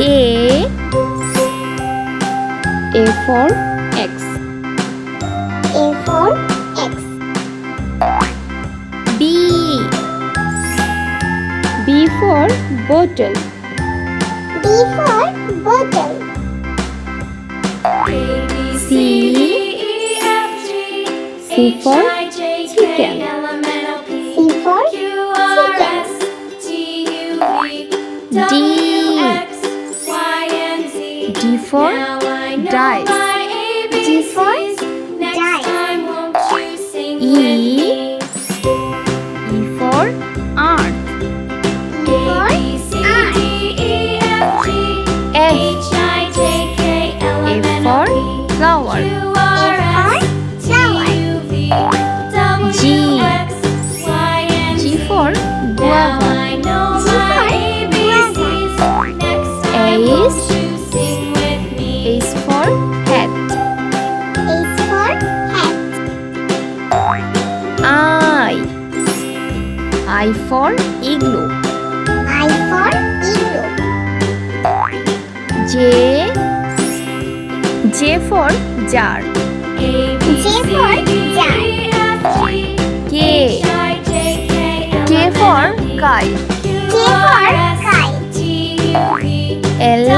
A for X. A for X. B for bottle. B for bottle. C for chicken. C for chicken. D for dice. D for dice. E for art. E for art. F for flower. A for flower. G for guava. G for guava. H for hat. H for hat. I for igloo. I for igloo. J for jar. J for jar. K for kite. K for kite. L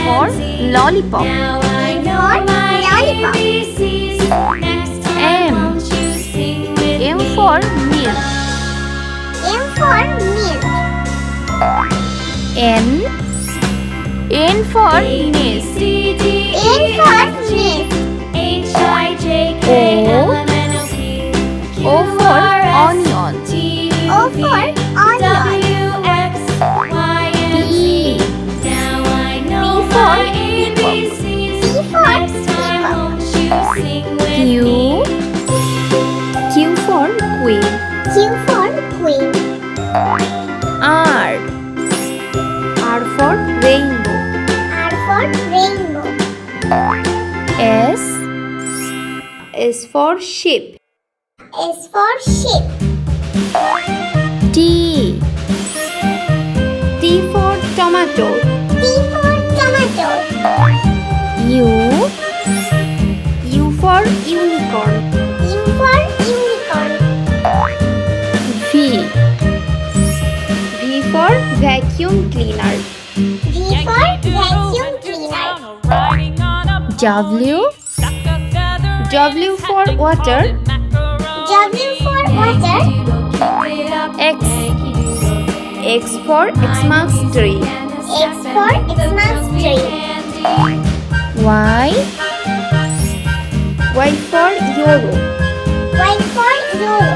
for lollipop. L for lollipop. M for milk. M for milk. N for nest. N for nest. O for onion. O for onion. P for peacock. Q for queen. Q for queen. R for rainbow. R for rainbow. S for sheep. S for sheep. T for tomato. T for tomato. U for unicorn. U for unicorn. V for vacuum cleaner. V for vacuum cleaner. W for water. W for water. X for Xmas tree. X for Xmas tree. Y for euro. Y for euro.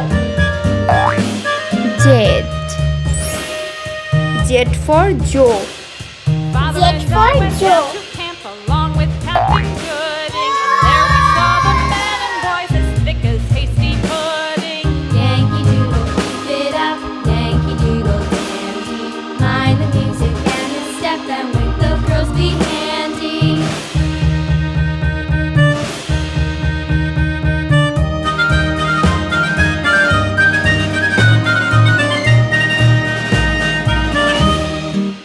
Z for Joe. Z for Joe.